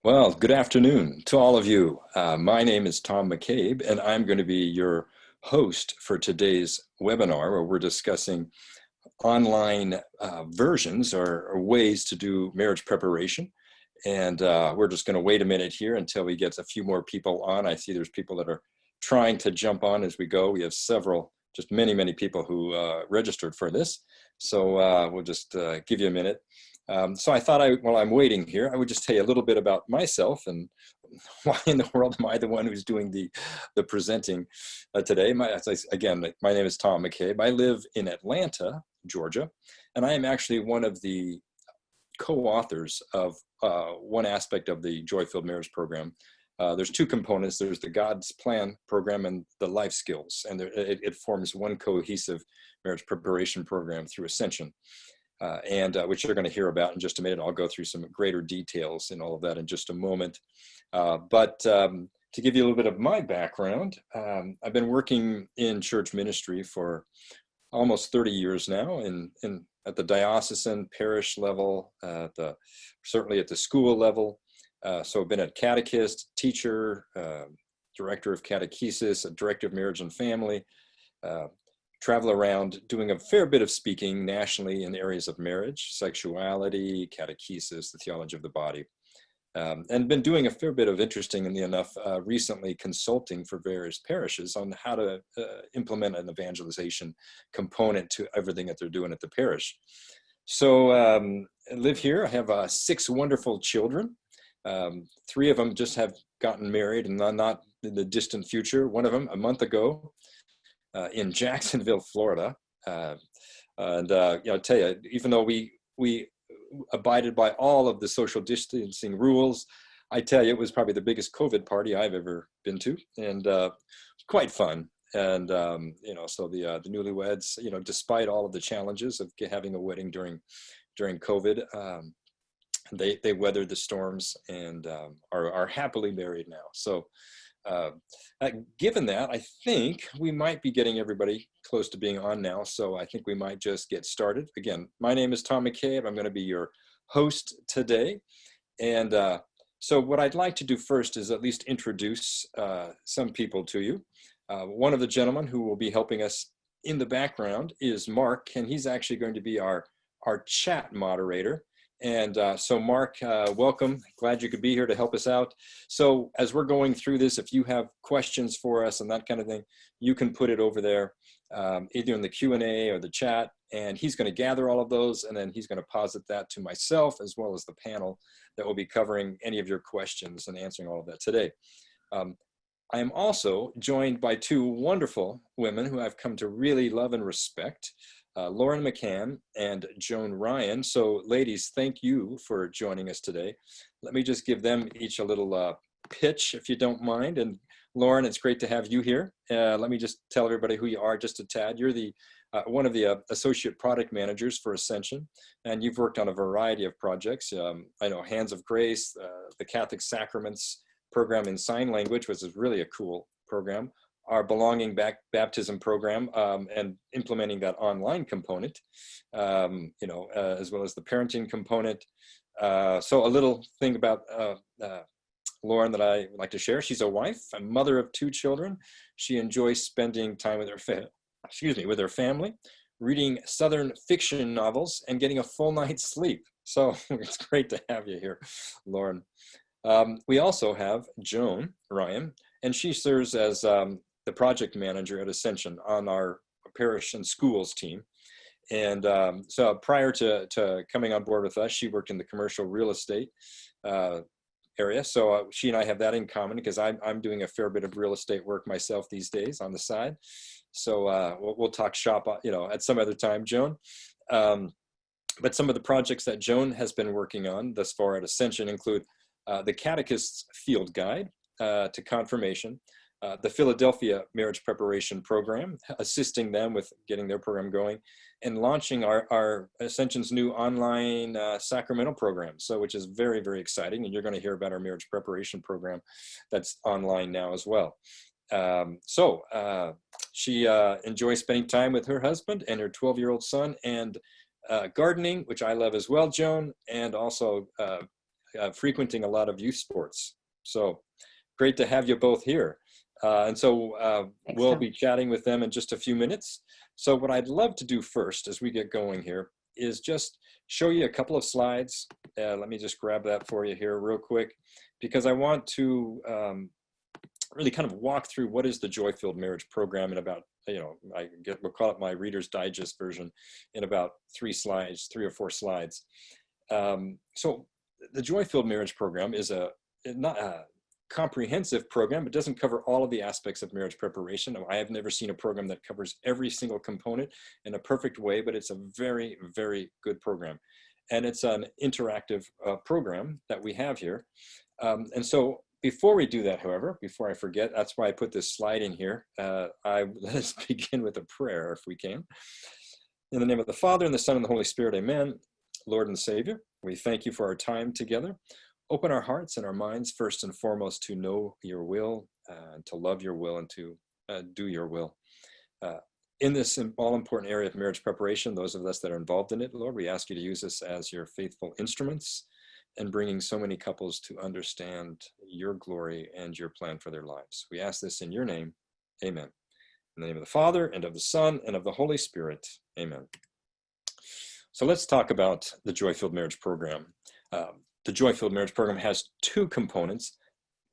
Well, good afternoon to all of you. My name is Tom McCabe, and I'm going to be your host for today's webinar where we're discussing online versions or ways to do marriage preparation. And we're just going to wait a minute here until we get a few more people on. I see there's people that are trying to jump on as we go. We have several, just many people who registered for this. So we'll just give you a minute. So I thought while I'm waiting here, I would just tell you a little bit about myself and why in the world am I the one who's doing the presenting today. Again, my name is Tom McCabe. I live in Atlanta, Georgia, and I am actually one of the co-authors of one aspect of the Joy-Filled Marriage Program. There's two components. There's the God's Plan program and the life skills, and it forms one cohesive marriage preparation program through Ascension. Which you're going to hear about in just a minute. I'll go through some greater details in all of that in just a moment. But to give you a little bit of my background, I've been working in church ministry for almost 30 years now at the diocesan parish level, certainly at the school level. So I've been a catechist, teacher, director of catechesis, a director of marriage and family, travel around doing a fair bit of speaking nationally in areas of marriage, sexuality, catechesis, the theology of the body, and been doing a fair bit of, interestingly enough, recently consulting for various parishes on how to implement an evangelization component to everything that they're doing at the parish. So I live here. I have 6 wonderful children. 3 of them just have gotten married, and not in the distant future. One of them a month ago, in Jacksonville, Florida. I'll tell you, even though we abided by all of the social distancing rules, I tell you, it was probably the biggest COVID party I've ever been to, and quite fun. And so the newlyweds, despite all of the challenges of having a wedding during COVID, they weathered the storms and are happily married now. So. Given that, I think we might be getting everybody close to being on now, so I think we might just get started. Again, my name is Tom McCabe. I'm going to be your host today. And so what I'd like to do first is at least introduce some people to you. One of the gentlemen who will be helping us in the background is Mark, and he's actually going to be our chat moderator. And so Mark, welcome. Glad you could be here to help us out. So as we're going through this, if you have questions for us and that kind of thing, you can put it over there, either in the Q&A or the chat, and he's going to gather all of those, and then he's going to posit that to myself as well as the panel that will be covering any of your questions and answering all of that today. I am also joined by 2 wonderful women who I've come to really love and respect. Lauren McCann and Joan Ryan. So ladies, thank you for joining us today. Let me just give them each a little pitch, if you don't mind. And Lauren, it's great to have you here. Let me just tell everybody who you are just a tad. You're the one of the associate product managers for Ascension, and you've worked on a variety of projects. I know Hands of Grace, the Catholic Sacraments program in sign language, which is really a cool program. Our Belonging Baptism program, and implementing that online component, as well as the parenting component. So a little thing about Lauren that I would like to share. She's a wife, a mother of 2 children. She enjoys spending time with her family, reading Southern fiction novels, and getting a full night's sleep. So it's great to have you here, Lauren. We also have Joan Ryan, and she serves as the project manager at Ascension on our parish and schools team. And so prior to coming on board with us, she worked in the commercial real estate area. So she and I have that in common, because I'm doing a fair bit of real estate work myself these days on the side. So we'll talk shop, at some other time, Joan. But some of the projects that Joan has been working on thus far at Ascension include the Catechist's Field Guide to Confirmation, the Philadelphia Marriage Preparation Program, assisting them with getting their program going, and launching our Ascension's new online sacramental program, which is very, very exciting. And you're going to hear about our marriage preparation program that's online now as well. She enjoys spending time with her husband and her 12-year-old son, and gardening, which I love as well, Joan, and also frequenting a lot of youth sports. So great to have you both here. And so Thanks, we'll Tom. be chatting with them in just a few minutes. So what I'd love to do first as we get going here is just show you a couple of slides. Let me just grab that for you here real quick, because I want to really kind of walk through what is the Joy-Filled Marriage Program in about, we'll call it my Reader's Digest version, in about 3 or 4 slides. So the Joy-Filled Marriage Program is not a comprehensive program. It doesn't cover all of the aspects of marriage preparation. I have never seen a program that covers every single component in a perfect way, but it's a very, very good program. And it's an interactive program that we have here. And so before we do that, however, before I forget, that's why I put this slide in here. Let us begin with a prayer, if we can. In the name of the Father, and the Son, and the Holy Spirit, amen. Lord and Savior, we thank you for our time together. Open our hearts and our minds, first and foremost, to know your will, to love your will, and to do your will. In this all-important area of marriage preparation, those of us that are involved in it, Lord, we ask you to use us as your faithful instruments in bringing so many couples to understand your glory and your plan for their lives. We ask this in your name, amen. In the name of the Father, and of the Son, and of the Holy Spirit, amen. So let's talk about the Joy-Filled Marriage Program. The Joy-Filled Marriage Program has 2 components: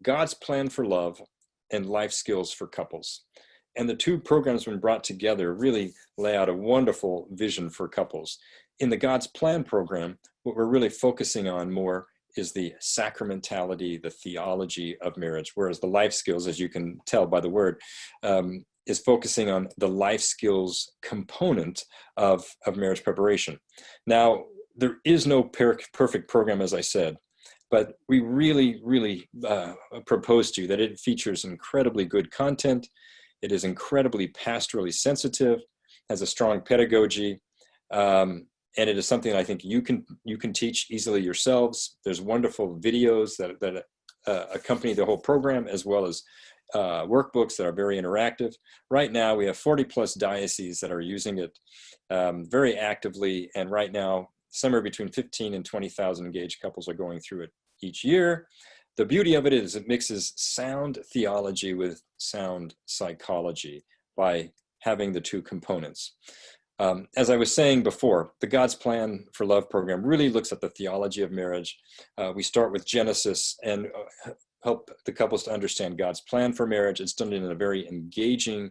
God's plan for love and life skills for couples. And the 2 programs, when brought together, really lay out a wonderful vision for couples. In the God's Plan program, what we're really focusing on more is the sacramentality, the theology of marriage, whereas the life skills, as you can tell by the word, is focusing on the life skills component of marriage preparation. Now, there is no perfect program, as I said, but we really, really propose to you that it features incredibly good content. It is incredibly pastorally sensitive, has a strong pedagogy, and it is something that I think you can teach easily yourselves. There's wonderful videos that accompany the whole program, as well as workbooks that are very interactive. Right now, we have 40 plus dioceses that are using it very actively, and right now, somewhere between 15 and 20,000 engaged couples are going through it each year. The beauty of it is it mixes sound theology with sound psychology by having the 2 components. As I was saying before, the God's Plan for Love program really looks at the theology of marriage. We start with Genesis and help the couples to understand God's plan for marriage. It's done in a very engaging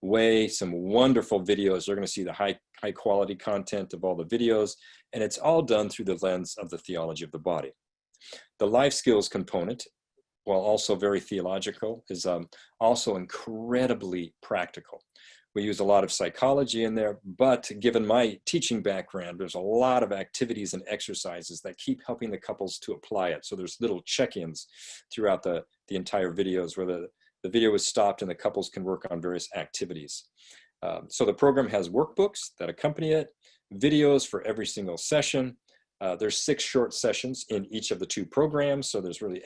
way, some wonderful videos. They're going to see the high quality content of all the videos, and it's all done through the lens of the theology of the body. The life skills component, while also very theological, is also incredibly practical. We use a lot of psychology in there, but given my teaching background, there's a lot of activities and exercises that keep helping the couples to apply it. So there's little check-ins throughout the entire videos where the video is stopped and the couples can work on various activities. So the program has workbooks that accompany it, videos for every single session. There's 6 short sessions in each of the 2 programs, so there's really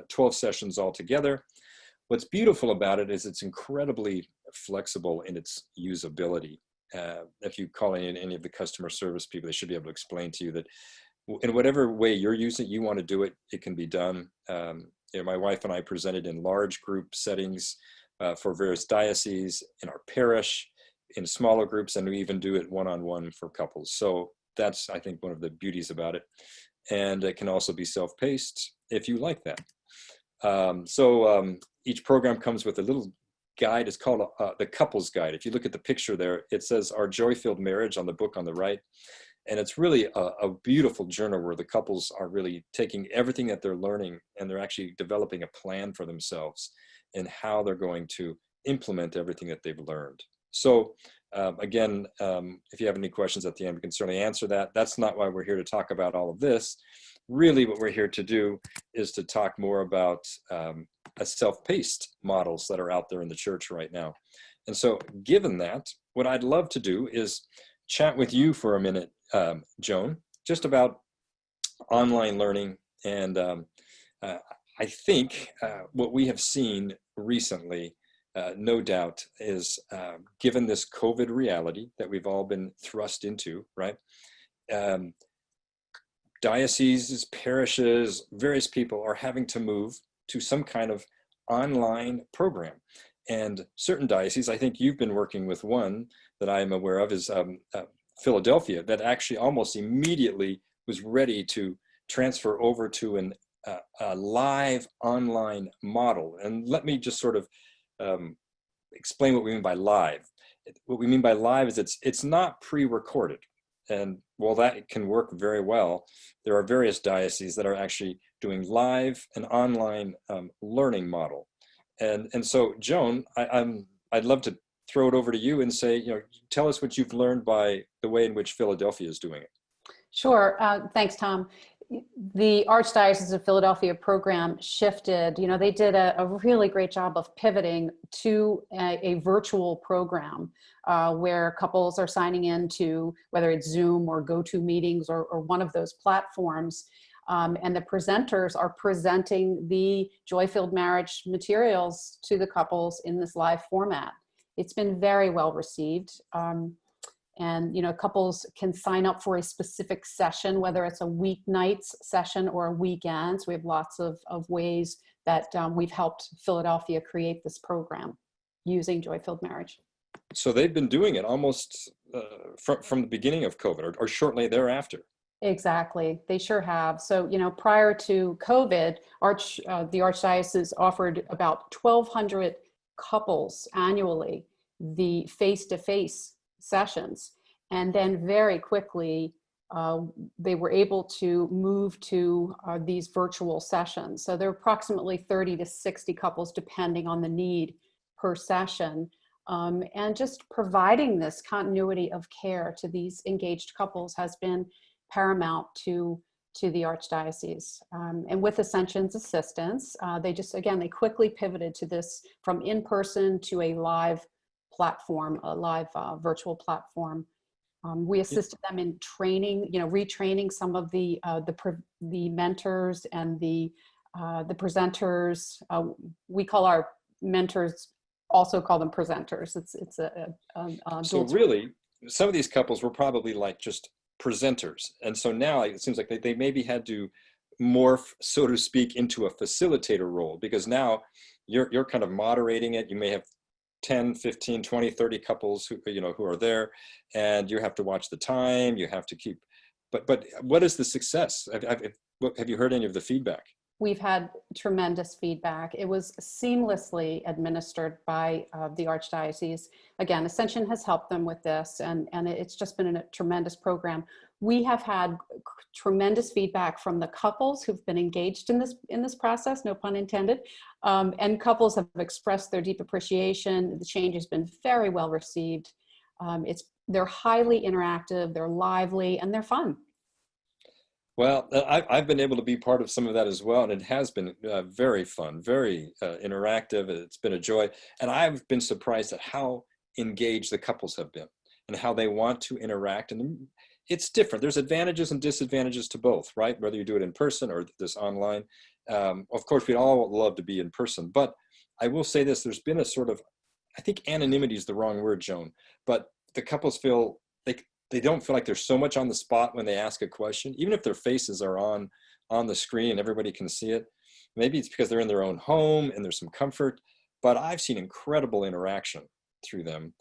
12 sessions altogether. What's beautiful about it is it's incredibly flexible in its usability. If you call in any of the customer service people, they should be able to explain to you that in whatever way you're using it, you want to do it, it can be done. My wife and I presented in large group settings for various dioceses, in our parish, in smaller groups, and we even do it one-on-one for couples. So that's, I think, one of the beauties about it. And it can also be self-paced if you like that. Each program comes with a little guide. It's called the Couples Guide. If you look at the picture there, it says Our Joy-Filled Marriage on the book on the right. And it's really a beautiful journal where the couples are really taking everything that they're learning and they're actually developing a plan for themselves and how they're going to implement everything that they've learned. So again, if you have any questions at the end, we can certainly answer that. That's not why we're here to talk about all of this. Really what we're here to do is to talk more about self-paced models that are out there in the church right now. And so given that, what I'd love to do is chat with you for a minute, Joan, just about online learning. And I think what we have seen recently, no doubt, is given this COVID reality that we've all been thrust into, right? dioceses, parishes, various people are having to move to some kind of online program. And certain dioceses, I think you've been working with one that I am aware of, is Philadelphia, that actually almost immediately was ready to transfer over to a live online model. And let me just sort of explain what we mean by live. What we mean by live is it's not pre-recorded. And while that can work very well, there are various dioceses that are actually doing live and online learning model. And so, Joan, I'd love to throw it over to you and say, tell us what you've learned by the way in which Philadelphia is doing it. Sure. Thanks, Tom. The Archdiocese of Philadelphia program shifted. They did a really great job of pivoting to a virtual program where couples are signing into, whether it's Zoom or GoToMeetings or one of those platforms. And the presenters are presenting the joy-filled marriage materials to the couples in this live format. It's been very well received. And couples can sign up for a specific session, whether it's a weeknights session or a weekend. So we have lots of ways that we've helped Philadelphia create this program using joy-filled marriage. So they've been doing it almost from the beginning of COVID or shortly thereafter. Exactly, they sure have. So prior to COVID, the Archdiocese offered about 1,200 couples annually the face-to-face sessions, and then very quickly they were able to move to these virtual sessions. So there are approximately 30 to 60 couples depending on the need per session, and just providing this continuity of care to these engaged couples has been paramount to the Archdiocese. And with Ascension's assistance, they quickly pivoted to this from in-person to a live platform, a live virtual platform. We assisted them in training, retraining some of the mentors and the presenters. We call our mentors, also call them presenters. It's a so really, some of these couples were probably like just presenters, and so now it seems like they maybe had to morph, so to speak, into a facilitator role, because now you're kind of moderating it. You may have 10, 15, 20, 30 couples who are there, and you have to watch the time, you have to keep, but what is the success? Have you heard any of the feedback? We've had tremendous feedback. It was seamlessly administered by the Archdiocese. Again, Ascension has helped them with this, and it's just been a tremendous program. We have had tremendous feedback from the couples who've been engaged in this process, no pun intended, and couples have expressed their deep appreciation. The change has been very well received. They're highly interactive, they're lively, and they're fun. Well, I've been able to be part of some of that as well, and it has been very fun, very interactive. It's been a joy, and I've been surprised at how engaged the couples have been and how they want to interact. And it's different. There's advantages and disadvantages to both, right? Whether you do it in person or this online. Of course, we'd all love to be in person, but I will say this: there's been a sort of, I think anonymity is the wrong word, Joan, but the couples feel they don't feel like they're so much on the spot when they ask a question, even if their faces are on the screen and everybody can see it. Maybe it's because they're in their own home and there's some comfort, but I've seen incredible interaction through them.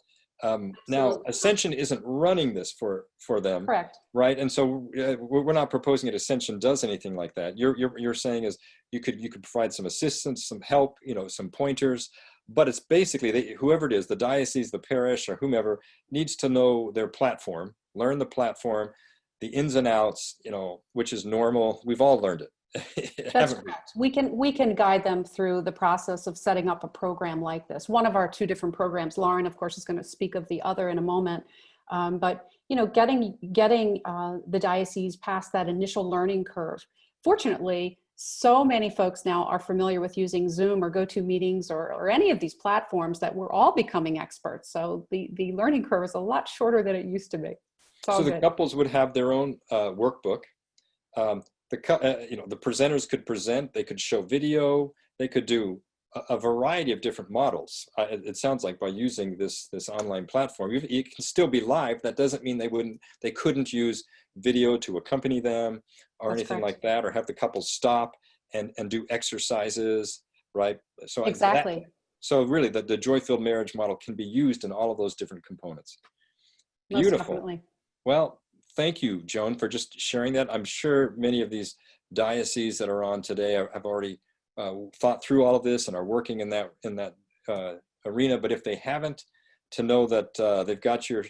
Now, Ascension isn't running this for them, correct? Right? And so we're not proposing that Ascension does anything like that. You're saying is you could provide some assistance, some help, some pointers. But it's basically whoever it is, the diocese, the parish, or whomever, needs to know their platform, learn the platform, the ins and outs, which is normal. We've all learned it. That's correct. We can guide them through the process of setting up a program like this. One of our two different programs, Lauren, of course, is going to speak of the other in a moment. But getting the diocese past that initial learning curve. Fortunately, so many folks now are familiar with using Zoom or GoToMeetings or any of these platforms that we're all becoming experts. So the learning curve is a lot shorter than it used to be. So the couples would have their own workbook. The presenters could present, they could show video, they could do a variety of different models. It sounds like by using this online platform, you can still be live. That doesn't mean they couldn't use video to accompany them or That's anything correct. like that, or have the couple stop and do exercises, right? Exactly. So really the joy-filled marriage model can be used in all of those different components. Most Beautiful. definitely. Well, thank you, Joan, for just sharing that. I'm sure many of these dioceses that are on today have already thought through all of this and are working in that arena. But if they haven't, to know that they've got you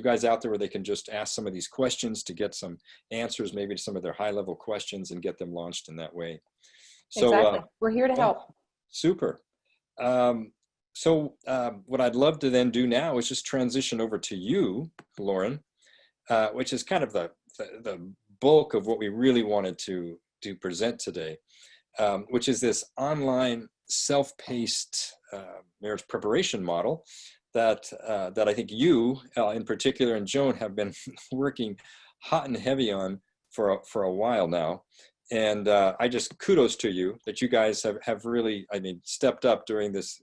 guys out there where they can just ask some of these questions to get some answers, maybe to some of their high-level questions, and get them launched in that way. So Exactly. We're here to thank, help. super. Um, what I'd love to then do now is just transition over to you, Lauren, which is kind of the bulk of what we really wanted to present today, which is this online self-paced marriage preparation model that I think you in particular and Joan have been working hot and heavy on for a while now. And I just kudos to you that you guys have really, I mean, stepped up during this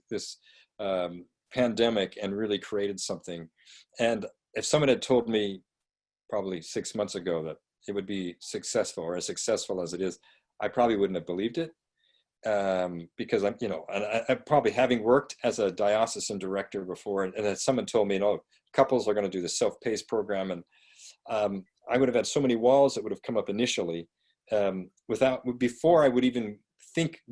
pandemic and really created something. And if someone had told me probably 6 months ago that it would be successful or as successful as it is, I probably wouldn't have believed it, because I'm, I probably having worked as a diocesan director before, and as someone told me, couples are going to do the self-paced program, and I would have had so many walls that would have come up initially before I would even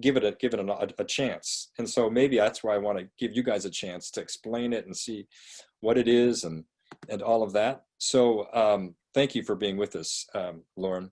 give it a chance. And so maybe that's why I want to give you guys a chance to explain it and see what it is and all of that. So thank you for being with us, Lauren.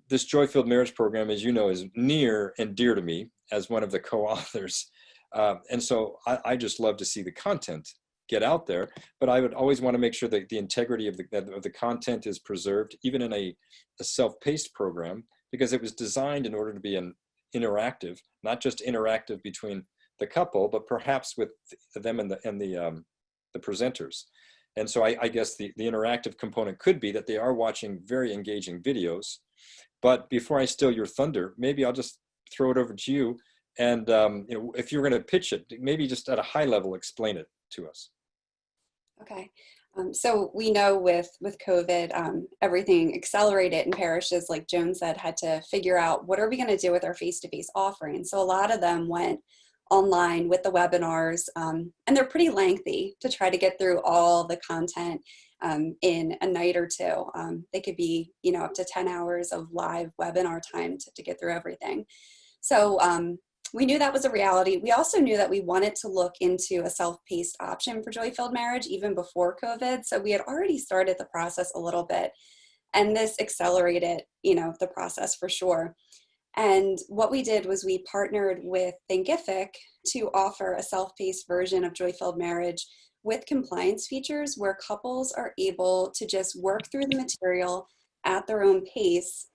This Joy-Filled Marriage Program, as you know, is near and dear to me as one of the co-authors. And so I just love to see the content get out there, but I would always want to make sure that the integrity of the content is preserved, even in a self-paced program, because it was designed in order to be an interactive, not just interactive between the couple, but perhaps with them and the presenters. And so I guess the interactive component could be that they are watching very engaging videos. But before I steal your thunder, maybe I'll just throw it over to you. And if you're going to pitch it, maybe just at a high level, explain it to us. Okay. So we know with COVID, everything accelerated, and parishes, like Joan said, had to figure out what are we going to do with our face-to-face offerings. So a lot of them went online with the webinars, and they're pretty lengthy to try to get through all the content in a night or two. They could be, up to 10 hours of live webinar time to get through everything. So we knew that was a reality. We also knew that we wanted to look into a self-paced option for joy-filled marriage even before COVID. So we had already started the process a little bit, and this accelerated, the process for sure. And what we did was we partnered with Thinkific to offer a self-paced version of joy-filled marriage with compliance features where couples are able to just work through the material at their own pace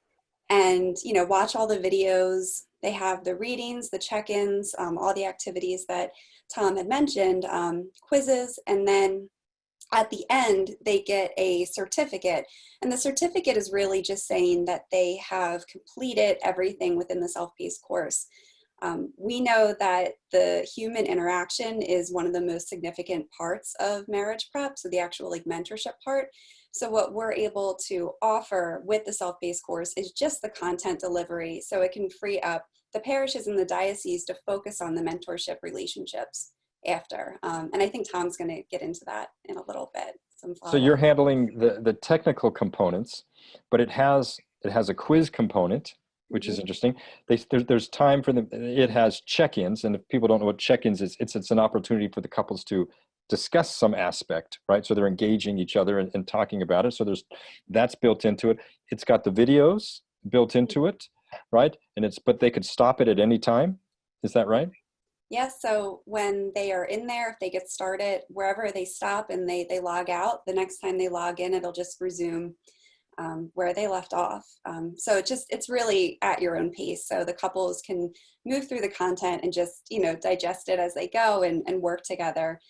and watch all the videos. They have the readings, the check-ins, all the activities that Tom had mentioned, quizzes, and then at the end they get a certificate, and the certificate is really just saying that they have completed everything within the self-paced course. We know that the human interaction is one of the most significant parts of marriage prep, so the actual mentorship part. So what we're able to offer with the self-paced course is just the content delivery, so it can free up the parishes and the diocese to focus on the mentorship relationships after. And I think Tom's going to get into that in a little bit. So you're handling the technical components, but it has a quiz component, which is interesting. There's time for them. It has check-ins, and if people don't know what check-ins is, it's an opportunity for the couples to discuss some aspect, right? So they're engaging each other and talking about it. So that's built into it. It's got the videos built into it, right? But they could stop it at any time. Is that right? Yes. So when they are in there, if they get started, wherever they stop and they log out, the next time they log in, it'll just resume where they left off. So it's really at your own pace. So the couples can move through the content and just, digest it as they go and work together.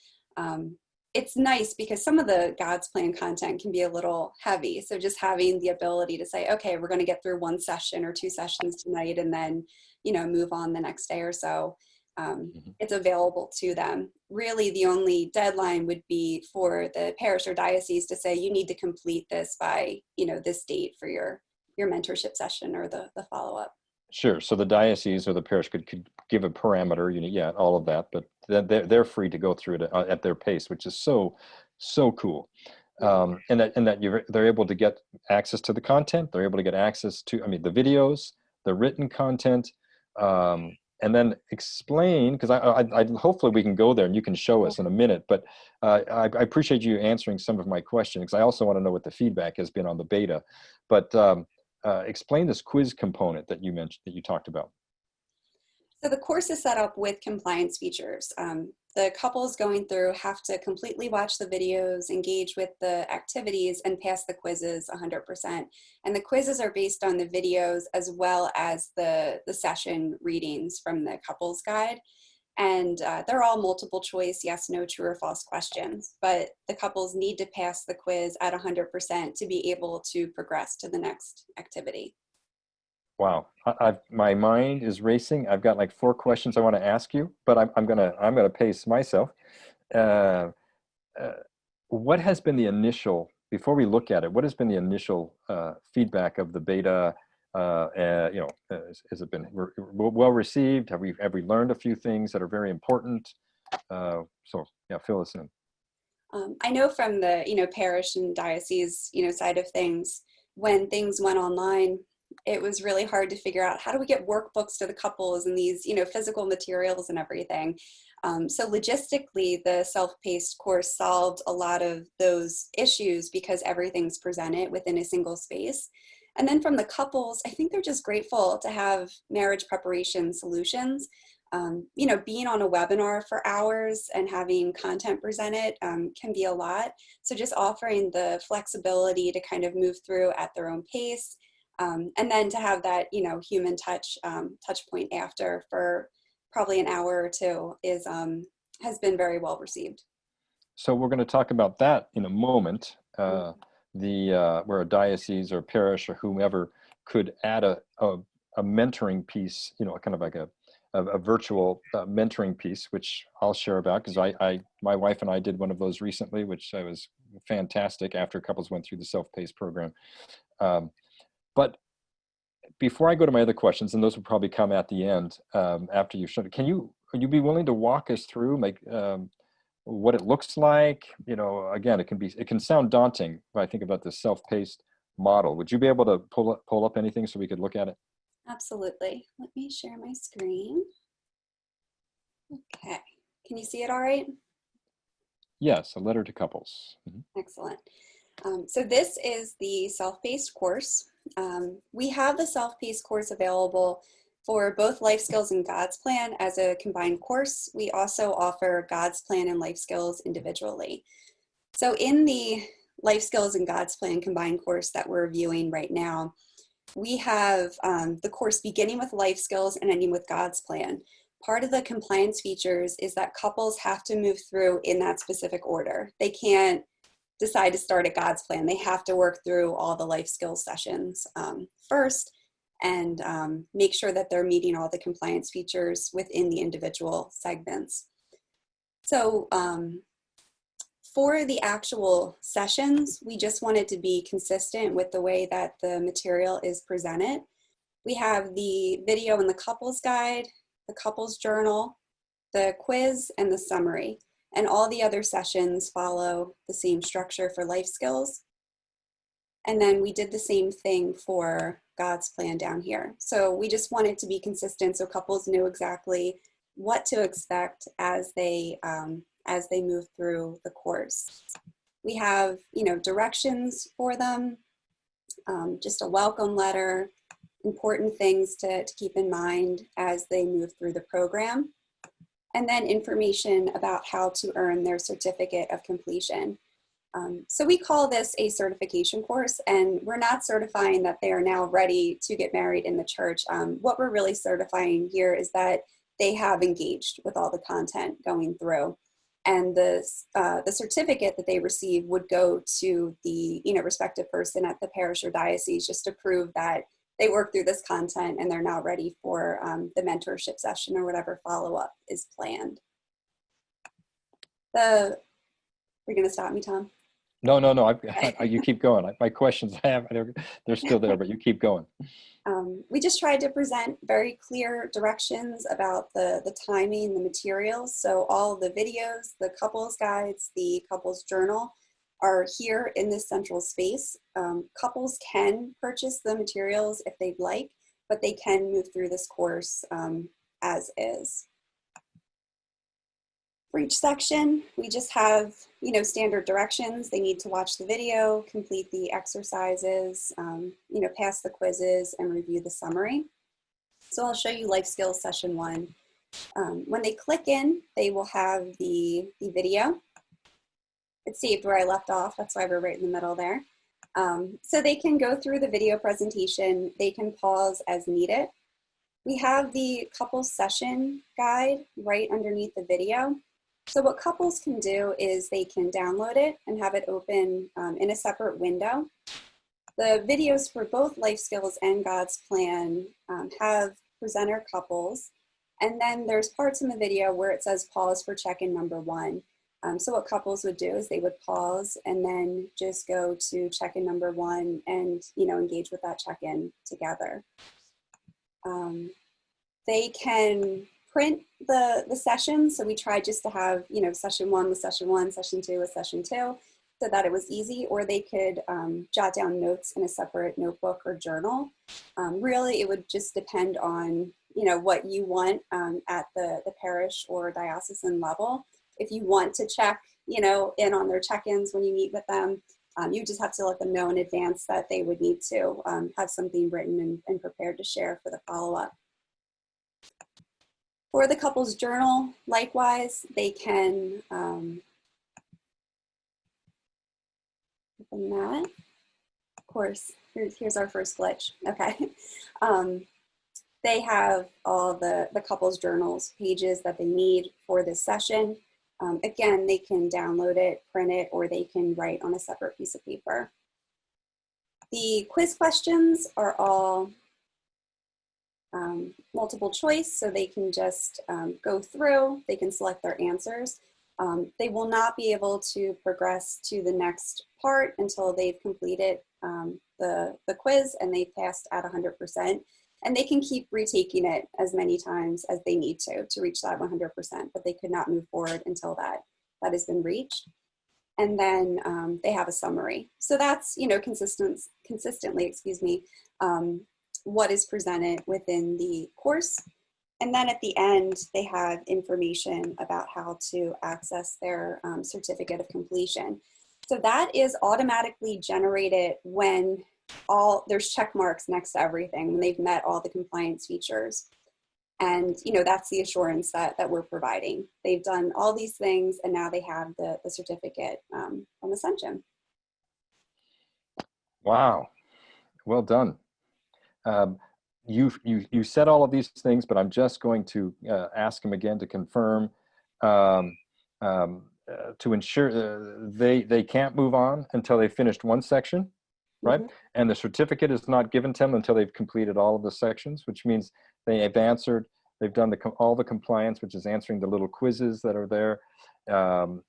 It's nice because some of the God's Plan content can be a little heavy. So just having the ability to say, okay, we're going to get through one session or two sessions tonight and then, move on the next day or so. it's available to them. Really, the only deadline would be for the parish or diocese to say, you need to complete this by, this date for your mentorship session or the follow-up. Sure. So the diocese or the parish could give a parameter, yeah, all of that, but they're free to go through it at their pace, which is so cool. And that they're able to get access to the content. They're able to get access to, the videos, the written content, and then explain, because I hopefully we can go there and you can show us in a minute. But I appreciate you answering some of my questions, because I also want to know what the feedback has been on the beta. But explain this quiz component that you mentioned, that you talked about. So the course is set up with compliance features. The couples going through have to completely watch the videos, engage with the activities, and pass the quizzes 100%. And the quizzes are based on the videos as well as the session readings from the couples guide. And they're all multiple choice, yes, no, true or false questions. But the couples need to pass the quiz at 100% to be able to progress to the next activity. Wow, my mind is racing. I've got like 4 questions I want to ask you, but I'm gonna pace myself. Uh, what has been the initial, before we look at it, what has been the initial feedback of the beta? Has it been well received? Have we learned a few things that are very important? So yeah, fill us in. I know from the parish and diocese side of things, when things went online, it was really hard to figure out, how do we get workbooks to the couples and these physical materials and everything. So logistically, the self-paced course solved a lot of those issues because everything's presented within a single space. And then from the couples, I think they're just grateful to have marriage preparation solutions. Being on a webinar for hours and having content presented can be a lot. So just offering the flexibility to kind of move through at their own pace. And then to have that, human touch point after for probably an hour or two has been very well received. So we're going to talk about that in a moment. Where a diocese or parish or whomever could add a mentoring piece, kind of like a virtual mentoring piece, which I'll share about, because my wife and I did one of those recently, which was fantastic after couples went through the self-paced program. But before I go to my other questions, and those will probably come at the end after you've shown it, would you be willing to walk us through what it looks like? Again, it can sound daunting when I think about this self-paced model. Would you be able to pull up anything so we could look at it? Absolutely. Let me share my screen. Okay. Can you see it all right? Yes, a letter to couples. Mm-hmm. Excellent. So this is the self-paced course. We have the self-paced course available for both Life Skills and God's Plan as a combined course. We also offer God's Plan and Life Skills individually. So in the Life Skills and God's Plan combined course that we're reviewing right now, we have the course beginning with Life Skills and ending with God's Plan. Part of the compliance features is that couples have to move through in that specific order. They can't decide to start at God's Plan. They have to work through all the life skills sessions first and make sure that they're meeting all the compliance features within the individual segments. So for the actual sessions, we just wanted to be consistent with the way that the material is presented. We have the video and the couples guide, the couples journal, the quiz, and the summary. And all the other sessions follow the same structure for life skills. And then we did the same thing for God's Plan down here. So we just wanted to be consistent so couples knew exactly what to expect as they move through the course. We have, directions for them, just a welcome letter, important things to keep in mind as they move through the program, and then information about how to earn their certificate of completion. So we call this a certification course, and we're not certifying that they are now ready to get married in the church. What we're really certifying here is that they have engaged with all the content going through. And the certificate that they receive would go to the respective person at the parish or diocese just to prove that they work through this content and they're now ready for the mentorship session or whatever follow-up is planned. You're going to stop me, Tom? No, no, no. You keep going. My questions I have, they're still there, but you keep going. We just tried to present very clear directions about the timing, the materials. So all the videos, the couples guides, the couples journal are here in this central space. Couples can purchase the materials if they'd like, but they can move through this course as is. For each section, we just have, standard directions. They need to watch the video, complete the exercises, pass the quizzes, and review the summary. So I'll show you life skills session 1. When they click in, they will have the video. It's saved where I left off. That's why we're right in the middle there. So they can go through the video presentation. They can pause as needed. We have the couples session guide right underneath the video. So what couples can do is they can download it and have it open in a separate window. The videos for both Life Skills and God's Plan have presenter couples. And then there's parts in the video where it says pause for check-in number 1. So what couples would do is they would pause and then just go to check-in number 1 and engage with that check-in together. They can print the sessions. So we tried just to have, session 1 with session 1, session 2 with session 2, so that it was easy, or they could jot down notes in a separate notebook or journal. Really, it would just depend on, what you want at the parish or diocesan level. If you want to check, in on their check-ins when you meet with them, you just have to let them know in advance that they would need to have something written and prepared to share for the follow-up. For the couples journal, likewise, they can open that. Of course, here's our first glitch. Okay. They have all the couples journals pages that they need for this session. Again, they can download it, print it, or they can write on a separate piece of paper. The quiz questions are all multiple choice, so they can just go through, they can select their answers. They will not be able to progress to the next part until they've completed the quiz and they've passed at 100%. And they can keep retaking it as many times as they need to reach that 100%, but they could not move forward until that has been reached. And then they have a summary. So that's, consistently, what is presented within the course. And then at the end, they have information about how to access their certificate of completion. So that is automatically generated when there's check marks next to everything, when they've met all the compliance features. And, that's the assurance that we're providing. They've done all these things and now they have the certificate from Ascension. Wow. Well done. You said all of these things, but I'm just going to ask them again to confirm, to ensure they can't move on until they finished one section, right? Mm-hmm. And the certificate is not given to them until they've completed all of the sections, which means they've done all the compliance, which is answering the little quizzes that are there,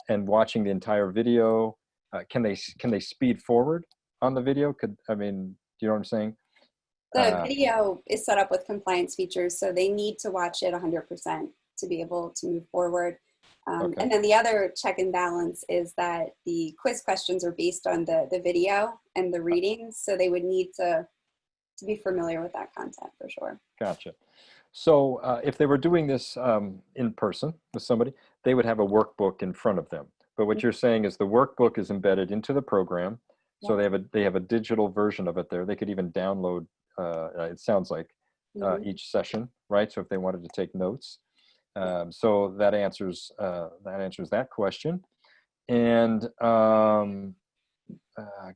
and watching the entire video. Can they speed forward on the video? Do you know what I'm saying? The video is set up with compliance features, so they need to watch it 100% to be able to move forward. Okay. And then the other check and balance is that the quiz questions are based on the video and the readings, so they would need to be familiar with that content for sure. Gotcha. So if they were doing this in person with somebody, they would have a workbook in front of them. But what you're saying is the workbook is embedded into the program, so they have a digital version of it there. They could even download. It sounds like each session, right? So if they wanted to take notes, so that answers that question. And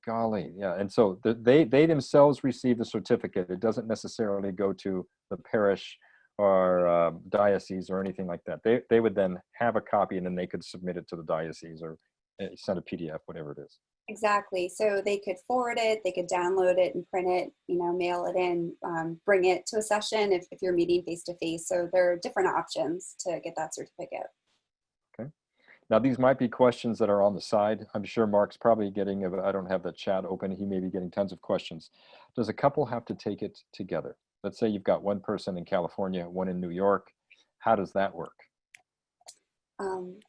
golly, yeah. And so they themselves receive the certificate. It doesn't necessarily go to the parish or diocese or anything like that. They would then have a copy, and then they could submit it to the diocese or send a PDF, whatever it is. Exactly. So they could forward it, they could download it and print it, mail it in, bring it to a session if you're meeting face to face. So there are different options to get that certificate. Okay. Now, these might be questions that are on the side. I'm sure Mark's probably getting, I don't have the chat open. He may be getting tons of questions. Does a couple have to take it together? Let's say you've got one person in California, one in New York. How does that work? Um,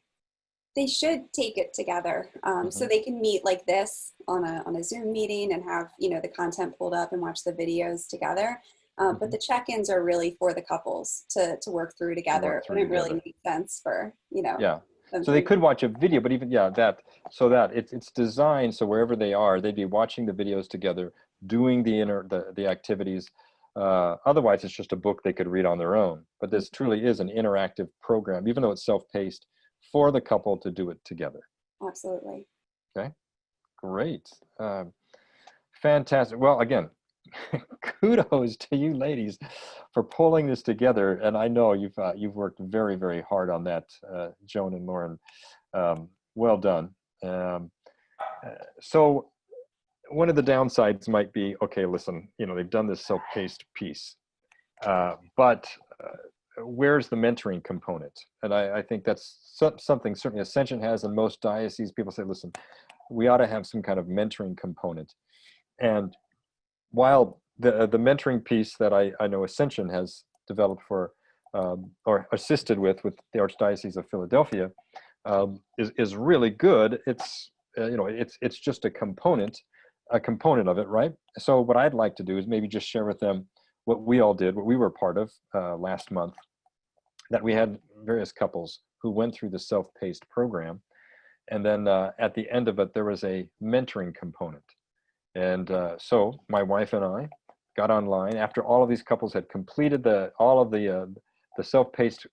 they should take it together, so Mhm. they can meet like this on a Zoom meeting and have the content pulled up and watch the videos together. But Mhm. the check-ins are really for the couples to work through To together. work It through wouldn't really together. make sense for Yeah. them So they to. could watch a video, but even, yeah, that, so that it's designed so wherever they are, they'd be watching the videos together, doing the activities. Otherwise, it's just a book they could read on their own. But this truly is an interactive program, even though it's self-paced, for the couple to do it together. Absolutely. Okay, great. Fantastic. Well, again, kudos to you ladies for pulling this together. And I know you've worked very, very hard on that, Joan and Lauren. Well done. Um, so one of the downsides might be, okay, listen, they've done this self-paced piece, but where's the mentoring component? And I think that's something certainly Ascension has, and most dioceses. People say, listen, we ought to have some kind of mentoring component. And while the mentoring piece that I know Ascension has developed for, or assisted with the Archdiocese of Philadelphia, is really good. It's just a component of it, right? So what I'd like to do is maybe just share with them what we all did, what we were part of last month, that we had various couples who went through the self-paced program, and then at the end of it there was a mentoring component. And so my wife and I got online after all of these couples had completed all of the self-paced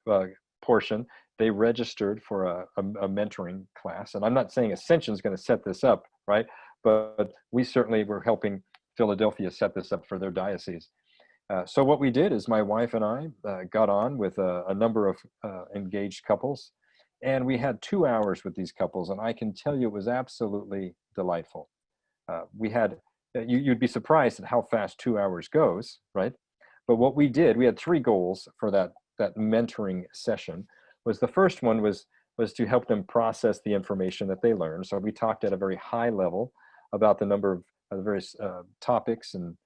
portion. They registered for a mentoring class. And I'm not saying Ascension is going to set this up, right? But we certainly were helping Philadelphia set this up for their diocese. So what we did is my wife and I got on with a number of engaged couples, and we had 2 hours with these couples. And I can tell you it was absolutely delightful. We had, you'd be surprised at how fast 2 hours goes, right? But what we did, we had three goals for that mentoring session. Was the first one was to help them process the information that they learned. So we talked at a very high level about the number of various topics and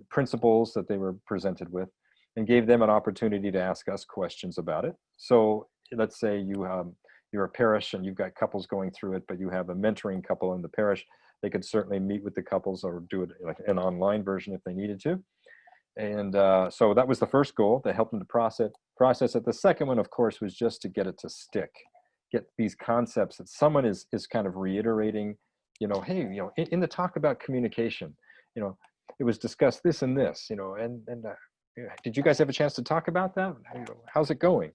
principles that they were presented with, and gave them an opportunity to ask us questions about it. So let's say you're a parish and you've got couples going through it, but you have a mentoring couple in the parish. They could certainly meet with the couples or do it like an online version if they needed to. And so that was the first goal, to help them to process it. The second one, of course, was just to get it to stick, get these concepts that someone is kind of reiterating, hey, in the talk about communication, it was discussed this and this, and did you guys have a chance to talk about that? How's it going?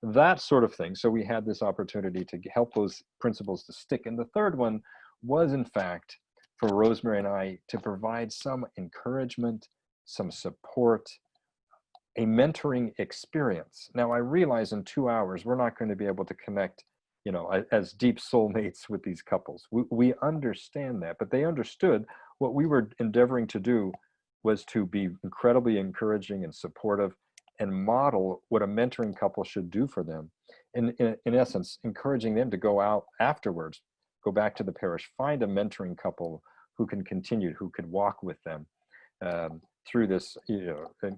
That sort of thing. So we had this opportunity to help those principles to stick. And the third one was, in fact, for Rosemary and I to provide some encouragement, some support, a mentoring experience. Now, I realize in 2 hours, we're not going to be able to connect, as deep soulmates with these couples. We understand that, but they understood what we were endeavoring to do was to be incredibly encouraging and supportive and model what a mentoring couple should do for them. In essence, encouraging them to go out afterwards, go back to the parish, find a mentoring couple who can continue, who could walk with them through this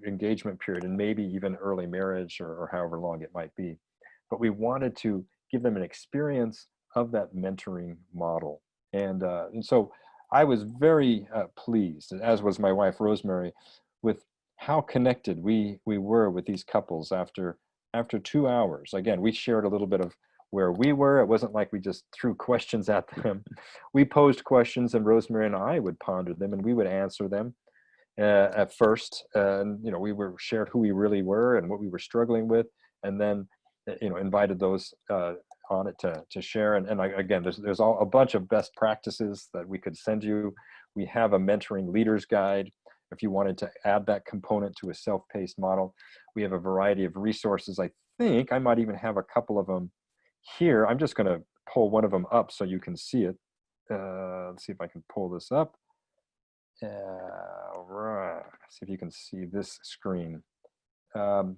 engagement period, and maybe even early marriage, or however long it might be. But we wanted to give them an experience of that mentoring model. And so I was very pleased, as was my wife Rosemary, with how connected we were with these couples after 2 hours. Again, we shared a little bit of where we were. It wasn't like we just threw questions at them. We posed questions, and Rosemary and I would ponder them, and we would answer them at first. And we were shared who we really were and what we were struggling with, and then invited those on it to share. And again, there's all a bunch of best practices that we could send you. We have a mentoring leaders guide if you wanted to add that component to a self-paced model. We have a variety of resources. I think I might even have a couple of them here. I'm just going to pull one of them up so you can see it. let's see if I can pull this up. Right. See if you can see this screen. Um,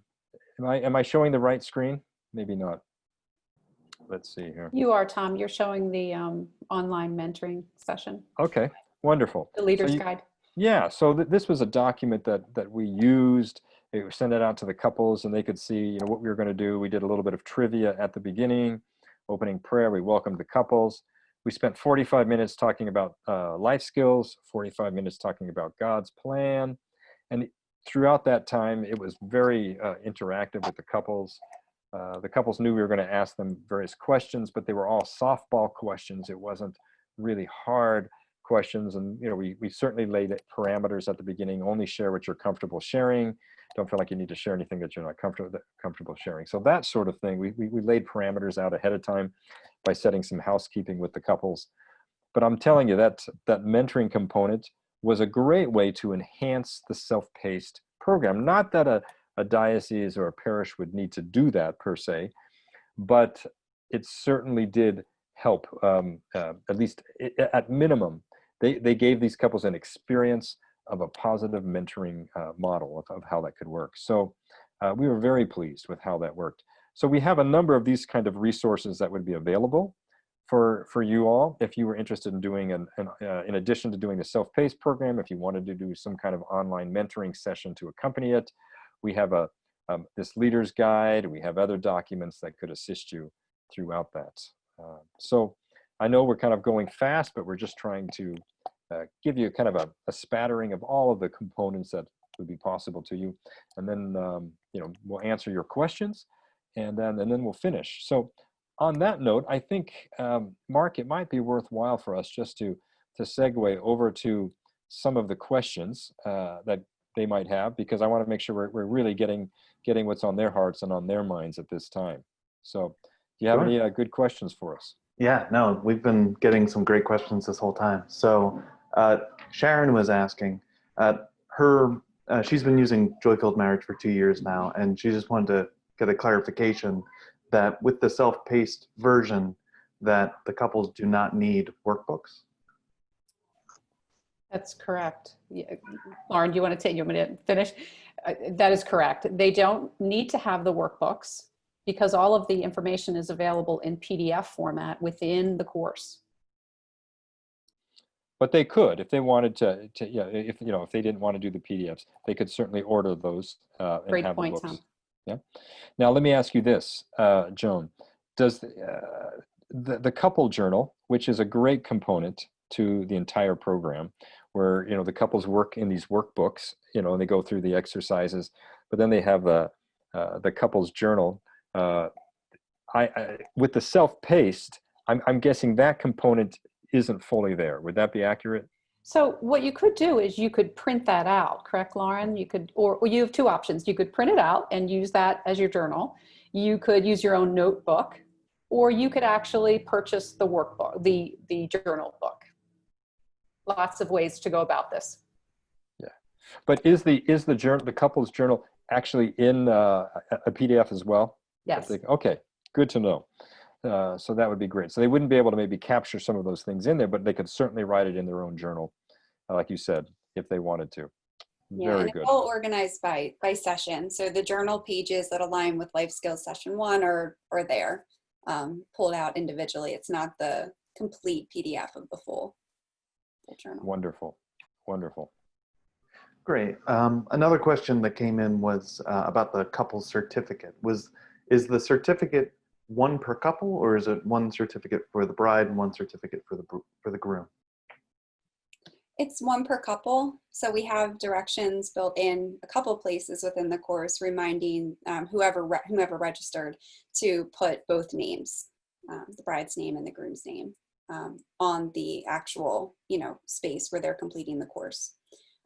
am I showing the right screen? Maybe not. Let's see here. You are, Tom. You're showing the online mentoring session, Okay, wonderful. the leader's guide. Yeah, so this was a document that we used. We sent it out to the couples, and they could see, you know, what we were going to do. We did a little bit of trivia at the beginning, opening prayer. We welcomed the couples. We spent 45 minutes talking about life skills, 45 minutes talking about God's plan, and throughout that time, it was very interactive with the couples. The couples knew we were going to ask them various questions, but they were all softball questions. It wasn't really hard questions. And, you know, we certainly laid parameters at the beginning. Only share what you're comfortable sharing. Don't feel like you need to share anything that you're not comfortable sharing. So that sort of thing, we laid parameters out ahead of time by setting some housekeeping with the couples. But I'm telling you, that mentoring component was a great way to enhance the self-paced program. Not that a diocese or a parish would need to do that per se, but it certainly did help, at least at minimum. They gave these couples an experience of a positive mentoring model of how that could work. So we were very pleased with how that worked. So we have a number of these kind of resources that would be available for you all if you were interested in doing in addition to doing the self-paced program. If you wanted to do some kind of online mentoring session to accompany it, we have this leader's guide. We have other documents that could assist you throughout that. So I know we're kind of going fast, but we're just trying to give you kind of a spattering of all of the components that would be possible to you. And then, you know, we'll answer your questions, and then we'll finish. So on that note, I think, Mark, it might be worthwhile for us just to segue over to some of the questions that they might have, because I want to make sure we're really getting what's on their hearts and on their minds at this time. So do you have any good questions for us? Yeah, no, we've been getting some great questions this whole time. So Sharon was asking, she's been using Joy-Filled Marriage for 2 years now, and she just wanted to get a clarification that with the self-paced version, that the couples do not need workbooks. That's correct. Yeah. Lauren, you want me to finish? That is correct. They don't need to have the workbooks because all of the information is available in PDF format within the course. But they could, if they wanted to yeah, if they didn't want to do the PDFs, they could certainly order those and Great have point, the books. Tom. Yeah. Now let me ask you this, Joan. Does the couple journal, which is a great component to the entire program, where the couples work in these workbooks, and they go through the exercises, but then they have the couples journal. With the self-paced, I'm guessing that component isn't fully there. Would that be accurate? So what you could do is you could print that out, correct, Lauren? You could, or you have two options. You could print it out and use that as your journal. You could use your own notebook, or you could actually purchase the workbook, the journal book. Lots of ways to go about this. Yeah, but is the journal, the couples journal, actually in a PDF as well? Yes. Okay, good to know. So that would be great. So they wouldn't be able to maybe capture some of those things in there, but they could certainly write it in their own journal, like you said, if they wanted to. Yeah, Very and good. it's all organized by session. So the journal pages that align with Life Skills Session 1 are there, pulled out individually. It's not the complete PDF of the full journal. Wonderful, wonderful. Great. Another question that came in was about the couple certificate. Is the certificate one per couple, or is it one certificate for the bride and one certificate for the groom? It's one per couple. So we have directions built in a couple places within the course, reminding whomever registered to put both names, the bride's name and the groom's name, on the actual space where they're completing the course.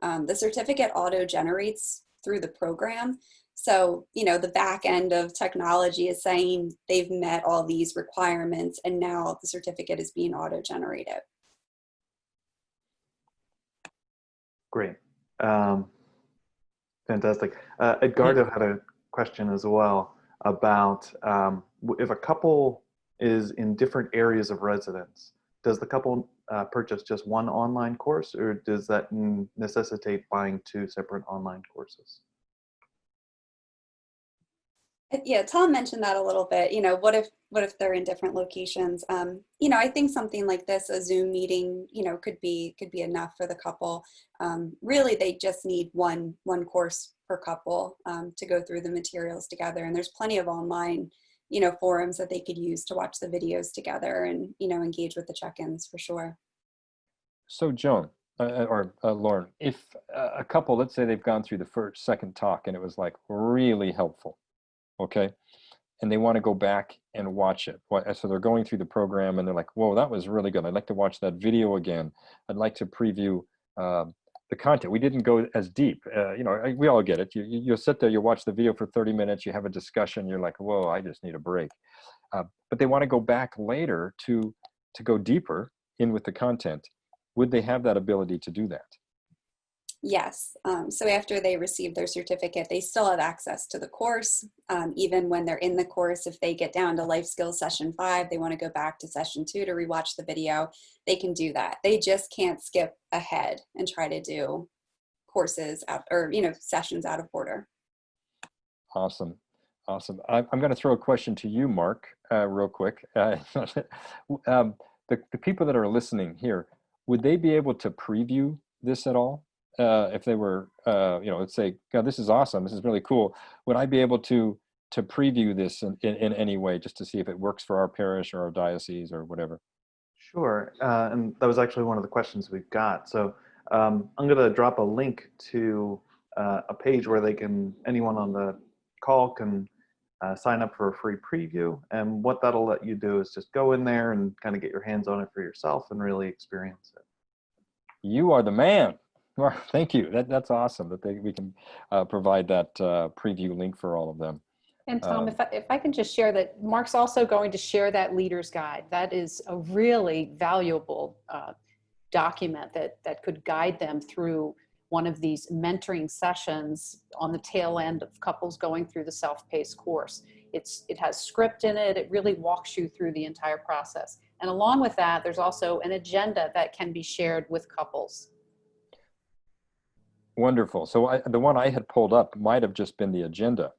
The certificate auto generates through the program. So, the back end of technology is saying they've met all these requirements, and now the certificate is being auto-generated. Great. Fantastic. Edgardo had a question as well about if a couple is in different areas of residence, does the couple purchase just one online course, or does that necessitate buying two separate online courses? Yeah, Tom mentioned that a little bit. What if they're in different locations? I think something like this, a Zoom meeting, could be enough for the couple. Really, they just need one course per couple to go through the materials together. And there's plenty of online, forums that they could use to watch the videos together and engage with the check-ins for sure. So Joan, or Lauren, if a couple, let's say they've gone through the second talk and it was like really helpful, okay, and they want to go back and watch it. So they're going through the program and they're like, whoa, that was really good. I'd like to watch that video again. I'd like to preview the content. We didn't go as deep. We all get it. You'll sit there, you watch the video for 30 minutes, you have a discussion, you're like, whoa, I just need a break. But they want to go back later to go deeper in with the content. Would they have that ability to do that? Yes. So after they receive their certificate, they still have access to the course. Even when they're in the course, if they get down to life skills session 5, they want to go back to session 2 to rewatch the video, they can do that. They just can't skip ahead and try to do courses out or, sessions out of order. Awesome. Awesome. I'm going to throw a question to you, Mark, real quick. The people that are listening here, would they be able to preview this at all? If they were, let's say, God, this is awesome. This is really cool. Would I be able to preview this in any way just to see if it works for our parish or our diocese or whatever? Sure. And that was actually one of the questions we've got. So I'm going to drop a link to a page where anyone on the call can sign up for a free preview. And what that'll let you do is just go in there and kind of get your hands on it for yourself and really experience it. You are the man. Well, thank you. That's awesome that we can provide that preview link for all of them. And Tom, if I can just share that Mark's also going to share that leader's guide. That is a really valuable document that could guide them through one of these mentoring sessions on the tail end of couples going through the self-paced course. It has script in it. It really walks you through the entire process. And along with that, there's also an agenda that can be shared with couples. Wonderful. So the one I had pulled up might have just been the agenda,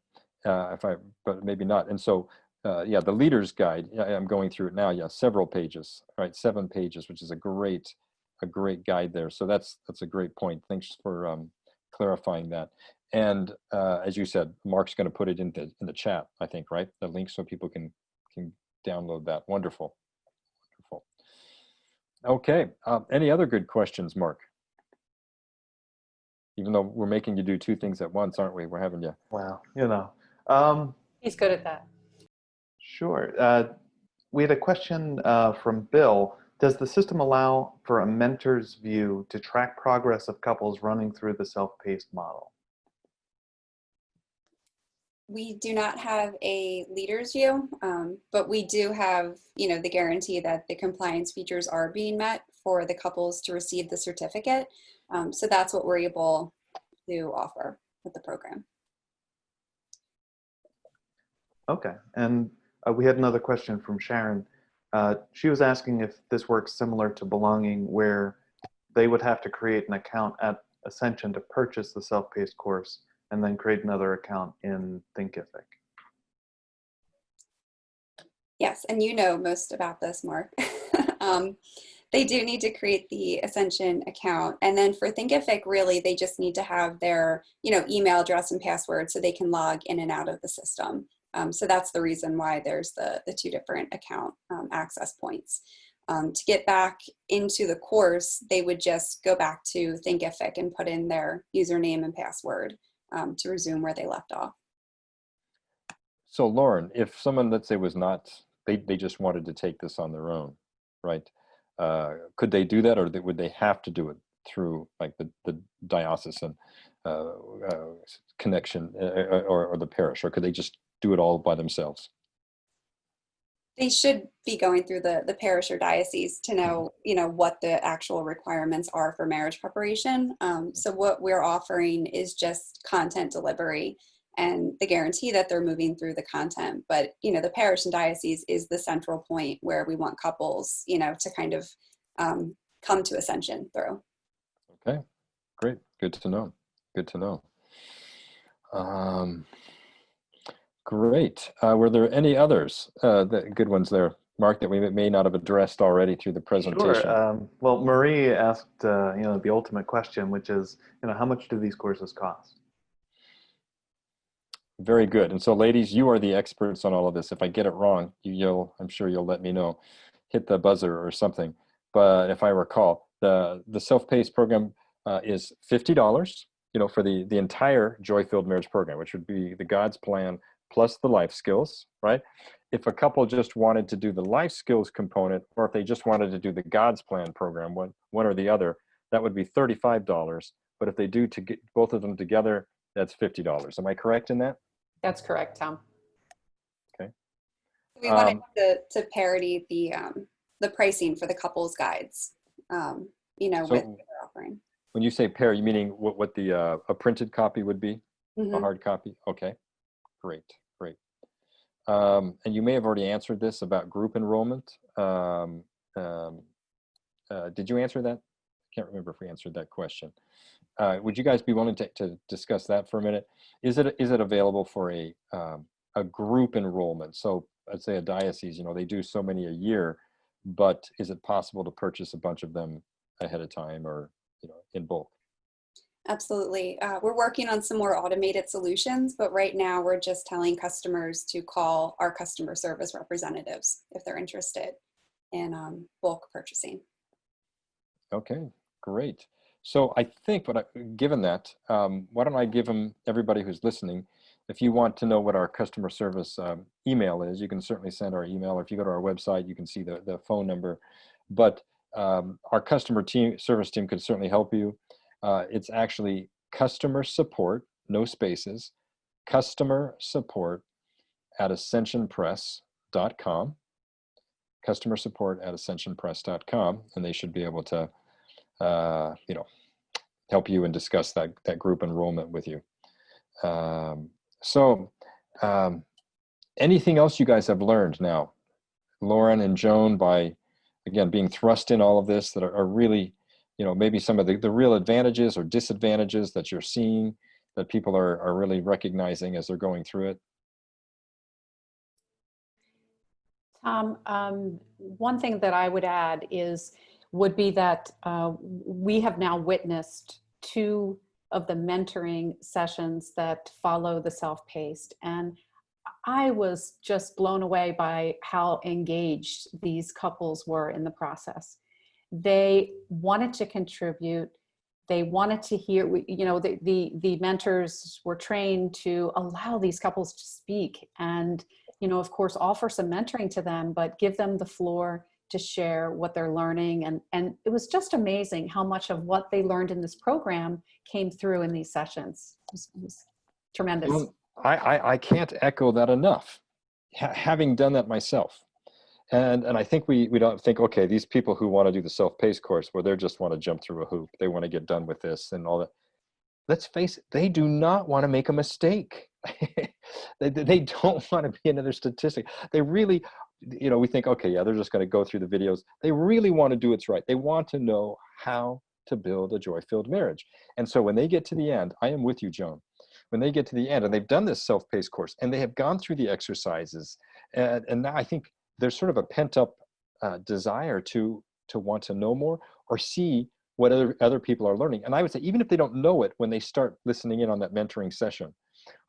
but maybe not. And so, the leader's guide, I'm going through it now. Yeah, several pages, right? 7 pages, which is a great guide there. So that's a great point. Thanks for clarifying that. And as you said, Mark's going to put it in the chat, I think, right? The link so people can download that. Wonderful. Wonderful. Okay. Any other good questions, Mark? Even though we're making you do 2 things at once, aren't we? We're having you. Wow. He's good at that. Sure. We had a question from Bill. Does the system allow for a mentor's view to track progress of couples running through the self-paced model? We do not have a leader's view, but we do have, the guarantee that the compliance features are being met for the couples to receive the certificate. So that's what we're able to offer with the program. Okay. And we had another question from Sharon. She was asking if this works similar to Belonging, where they would have to create an account at Ascension to purchase the self-paced course and then create another account in Thinkific. Yes, and you know most about this, Mark. They do need to create the Ascension account. And then for Thinkific, really, they just need to have their email address and password so they can log in and out of the system. So that's the reason why there's the 2 different account access points. To get back into the course, they would just go back to Thinkific and put in their username and password to resume where they left off. So Lauren, if someone, let's say, was not, they just wanted to take this on their own, right? Could they do that, or would they have to do it through like the diocesan connection or the parish, or could they just do it all by themselves? They should be going through the parish or diocese to know, what the actual requirements are for marriage preparation. So what we're offering is just content delivery and the guarantee that they're moving through the content. But, the parish and diocese is the central point where we want couples, to kind of come to Ascension through. Okay, great. Good to know. Good to know. Great. Were there any others, good ones there, Mark, that we may not have addressed already through the presentation? Sure. Well, Marie asked, the ultimate question, which is, how much do these courses cost? Very good. And so, ladies, you are the experts on all of this. If I get it wrong, I'm sure you'll let me know. Hit the buzzer or something. But if I recall, the self-paced program is $50, for the entire Joy-Filled Marriage program, which would be the God's Plan plus the life skills, right? If a couple just wanted to do the life skills component, or if they just wanted to do the God's Plan program, one or the other, that would be $35. But if they do to get both of them together, that's $50. Am I correct in that? That's correct, Tom. Okay. We wanted to parody the pricing for the couples guides, So with what they're offering. When you say pair, you meaning what the a printed copy would be, a hard copy? Okay, great. And you may have already answered this about group enrollment. Did you answer that? I can't remember if we answered that question. Would you guys be willing to discuss that for a minute? Is it available for a group enrollment? So let's say a diocese, they do so many a year, but is it possible to purchase a bunch of them ahead of time or in bulk? Absolutely. We're working on some more automated solutions, but right now we're just telling customers to call our customer service representatives if they're interested in bulk purchasing. Okay, great. So I think, given that, why don't I give everybody who's listening, if you want to know what our customer service email is, you can certainly send our email. Or if you go to our website, you can see the phone number. But our customer service team could certainly help you. It's actually customer support, no spaces, customer support at ascensionpress.com, customer support at ascensionpress.com, and they should be able to, help you and discuss that group enrollment with you. Anything else you guys have learned now, Lauren and Joan, by, again, being thrust in all of this that are really, maybe some of the real advantages or disadvantages that you're seeing that people are really recognizing as they're going through it? Tom, one thing that I would add would be that we have now witnessed 2 of the mentoring sessions that follow the self-paced, and I was just blown away by how engaged these couples were in the process. They wanted to contribute. They wanted to hear, the mentors were trained to allow these couples to speak and, of course, offer some mentoring to them, but give them the floor to share what they're learning. And it was just amazing how much of what they learned in this program came through in these sessions. It was tremendous. Well, I can't echo that enough, having done that myself. And I think we don't think, okay, these people who want to do the self-paced course where they just want to jump through a hoop, they want to get done with this and all that. Let's face it, they do not want to make a mistake. They don't want to be another statistic. They really, we think, okay, yeah, they're just going to go through the videos. They really want to do it right. They want to know how to build a joy-filled marriage. And so when they get to the end, I am with you, Joan. When they get to the end and they've done this self-paced course and they have gone through the exercises, and now I think there's sort of a pent-up desire to want to know more or see what other people are learning. And I would say, even if they don't know it, when they start listening in on that mentoring session,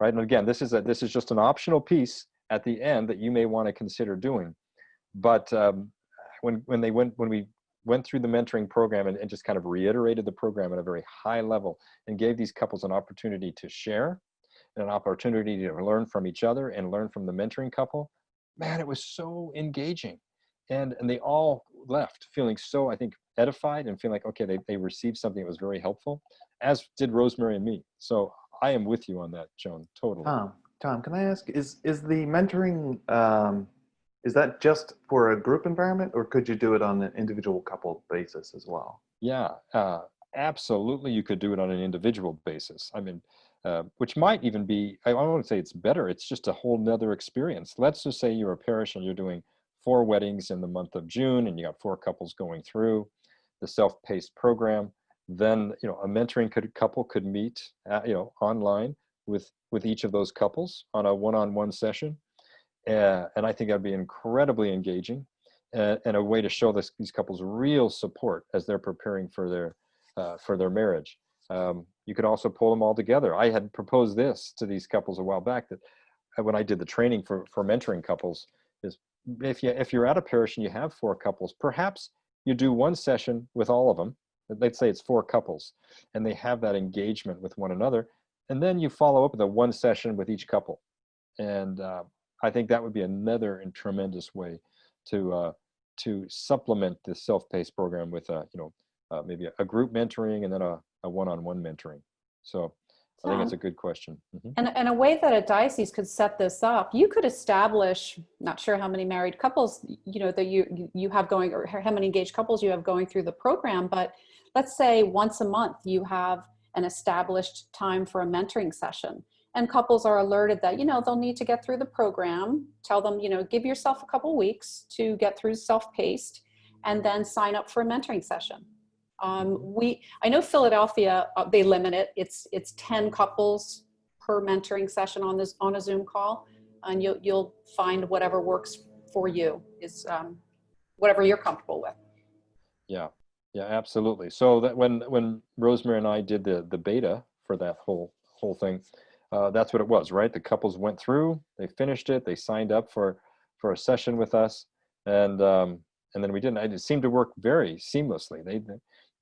right? And again, this is just an optional piece at the end that you may want to consider doing. But when we went through the mentoring program and just kind of reiterated the program at a very high level and gave these couples an opportunity to share and an opportunity to learn from each other and learn from the mentoring couple, man, it was so engaging. And they all left feeling so, I think, edified and feeling like, okay, they received something that was very helpful, as did Rosemary and me. So I am with you on that, Joan, totally. Tom, can I ask, is the mentoring, is that just for a group environment, or could you do it on an individual couple basis as well? Yeah, absolutely. You could do it on an individual basis. I mean, which might even be, I don't want to say it's better, it's just a whole nother experience. Let's just say you're a parish and you're doing 4 weddings in the month of June, and you got 4 couples going through the self-paced program. Then, a mentoring couple could meet, online with each of those couples on a one-on-one session. And I think that'd be incredibly engaging, and a way to show these couples real support as they're preparing for their marriage. You could also pull them all together. I had proposed this to these couples a while back, that when I did the training for mentoring couples, is if you're at a parish and you have 4 couples, perhaps you do one session with all of them. Let's say it's 4 couples, and they have that engagement with one another, and then you follow up with one session with each couple. And I think that would be another and tremendous way to supplement the self-paced program with maybe a group mentoring and then a one-on-one mentoring. So I think that's a good question. And a way that a diocese could set this up, you could establish, not sure how many married couples that you have going, or how many engaged couples you have going through the program, but let's say once a month you have an established time for a mentoring session, and couples are alerted that they'll need to get through the program. Tell them, give yourself a couple weeks to get through self-paced, and then sign up for a mentoring session. I know Philadelphia, they limit it. It's 10 couples per mentoring session on a Zoom call, and you'll find whatever works for you is whatever you're comfortable with. Yeah, absolutely. So that when Rosemary and I did the beta for that whole thing, that's what it was, right? The couples went through, they finished it, they signed up for a session with us, and then we didn't. It seemed to work very seamlessly.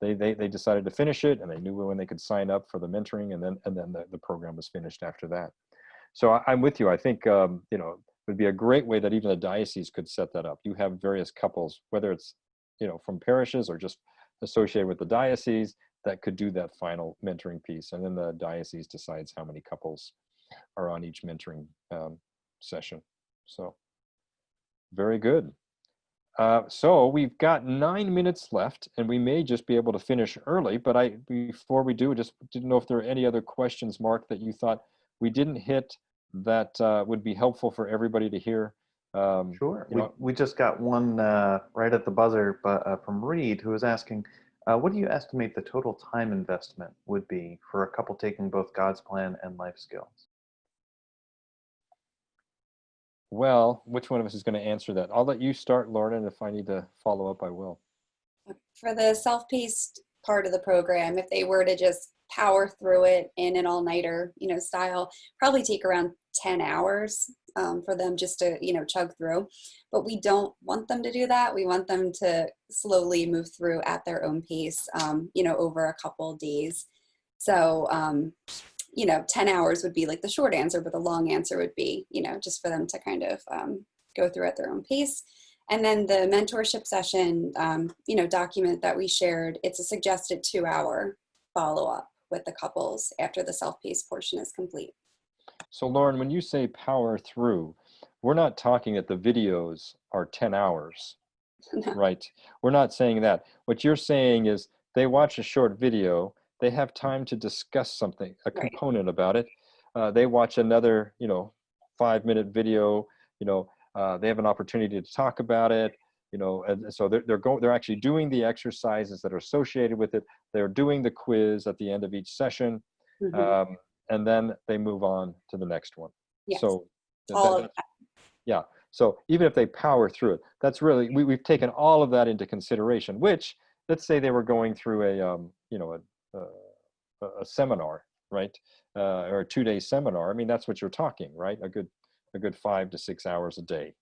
They decided to finish it, and they knew when they could sign up for the mentoring, and then the program was finished after that. So I'm with you. I think it would be a great way that even the diocese could set that up. You have various couples, whether it's from parishes or just associated with the diocese, that could do that final mentoring piece, and then the diocese decides how many couples are on each mentoring session. So very good. So we've got 9 minutes left, and we may just be able to finish early, but before we do, just didn't know if there are any other questions, Mark, that you thought we didn't hit that would be helpful for everybody to hear. Sure. We just got one right at the buzzer, but from Reed, who was asking, what do you estimate the total time investment would be for a couple taking both God's Plan and life skills? Well, which one of us is going to answer that? I'll let you start, Lorna, and if I need to follow up, I will. For the self-paced part of the program, if they were to just power through it in an all-nighter, style, probably take around 10 hours for them just to, chug through. But we don't want them to do that. We want them to slowly move through at their own pace, over a couple days. So, 10 hours would be like the short answer, but the long answer would be, just for them to kind of go through at their own pace. And then the mentorship session, document that we shared, it's a suggested 2-hour follow-up with the couples after the self-paced portion is complete. So Lauren, when you say power through, we're not talking that the videos are 10 hours, No. right? We're not saying that. What you're saying is they watch a short video, they have time to discuss something, a component about it. They watch another, 5-minute video, they have an opportunity to talk about it, and so they're actually doing the exercises that are associated with it. They're doing the quiz at the end of each session, and then they move on to the next one. Yes. So all of that. Yeah. So even if they power through it, that's really, we've taken all of that into consideration, which, let's say they were going through a seminar, right? Or a 2-day seminar. I mean, that's what you're talking, right? A good 5 to 6 hours a day.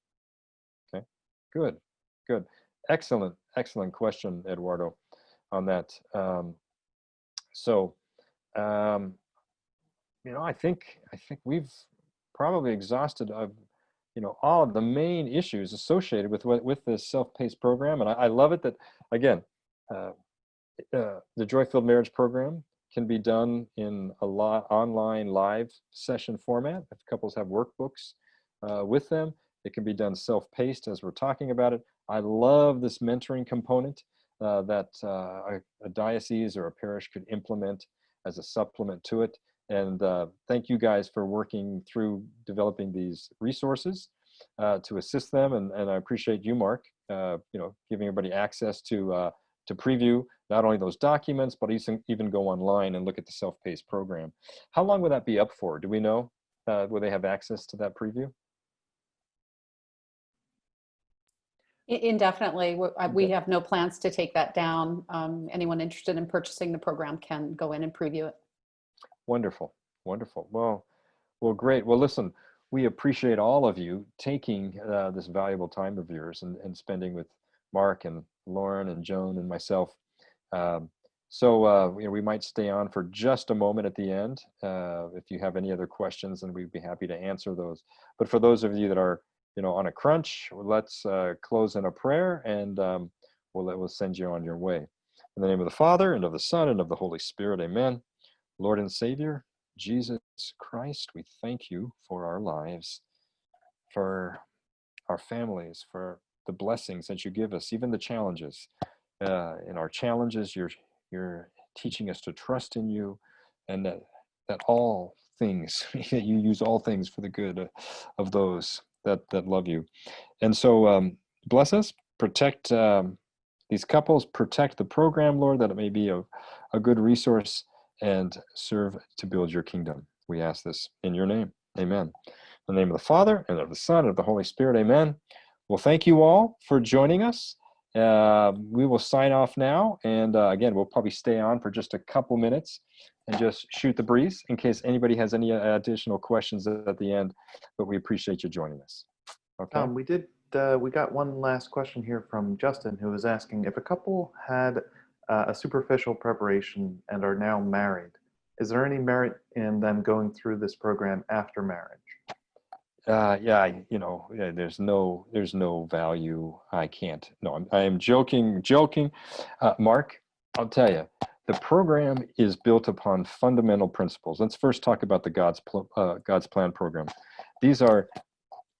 Okay, good. Excellent question, Eduardo, on that. I think we've probably exhausted all of the main issues associated with this self-paced program. And I love it that, again, the Joy-Filled Marriage Program can be done in a lot online live session format. If couples have workbooks with them, it can be done self-paced as we're talking about it. I love this mentoring component that a diocese or a parish could implement as a supplement to it. And thank you guys for working through developing these resources. to assist them. And I appreciate you, Mark, giving everybody access to preview not only those documents, but even go online and look at the self-paced program. How long would that be up for? Do we know? Will they have access to that preview? Indefinitely. We have no plans to take that down. Anyone interested in purchasing the program can go in and preview it. Wonderful, wonderful. Well, great. Well, listen, we appreciate all of you taking this valuable time of yours and spending with Mark and Lauren and Joan and myself. We might stay on for just a moment at the end. If you have any other questions, then we'd be happy to answer those. But for those of you that are on a crunch, let's close in a prayer, and we'll send you on your way. In the name of the Father, and of the Son, and of the Holy Spirit, amen. Lord and Savior, Jesus Christ, we thank you for our lives, for our families, for the blessings that you give us, even the challenges. In our challenges, you're teaching us to trust in you, and that all things, that you use all things for the good of those that love you. And so bless us, protect these couples, protect the program, Lord, that it may be a good resource and serve to build your kingdom. We ask this in your name. Amen. In the name of the Father, and of the Son, and of the Holy Spirit. Amen. Well, thank you all for joining us. We will sign off now. And again, we'll probably stay on for just a couple minutes and just shoot the breeze in case anybody has any additional questions at the end. But we appreciate you joining us. Okay. We got one last question here from Justin, who was asking if a couple had a superficial preparation and are now married, is there any merit in them going through this program after marriage? There's no value. I can't. No, I am joking. Mark, I'll tell you, the program is built upon fundamental principles. Let's first talk about the God's Plan program. These are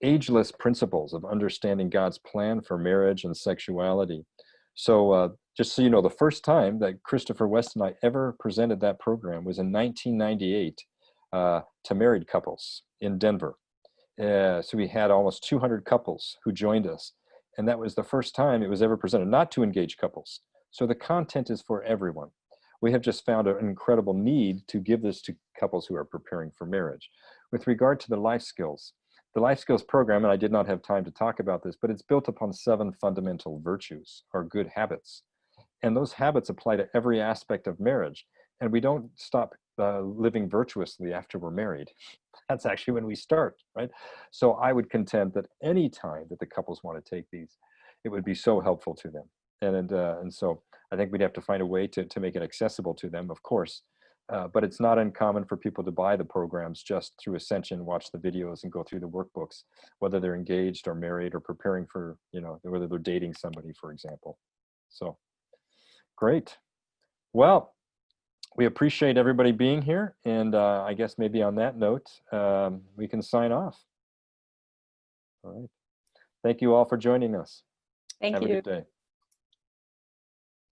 ageless principles of understanding God's plan for marriage and sexuality. So just so you know, the first time that Christopher West and I ever presented that program was in 1998 to married couples in Denver. So we had almost 200 couples who joined us. And that was the first time it was ever presented, not to engaged couples. So the content is for everyone. We have just found an incredible need to give this to couples who are preparing for marriage. With regard to the life skills program, and I did not have time to talk about this, but it's built upon 7 fundamental virtues, or good habits. And those habits apply to every aspect of marriage. And we don't stop living virtuously after we're married. That's actually when we start, right? So I would contend that any time that the couples want to take these, it would be so helpful to them. And so I think we'd have to find a way to make it accessible to them, of course. But it's not uncommon for people to buy the programs just through Ascension, watch the videos, and go through the workbooks, whether they're engaged or married or preparing for, whether they're dating somebody, for example. So, great. Well, we appreciate everybody being here. And I guess maybe on that note, we can sign off. All right. Thank you all for joining us. Thank you. Have a good day.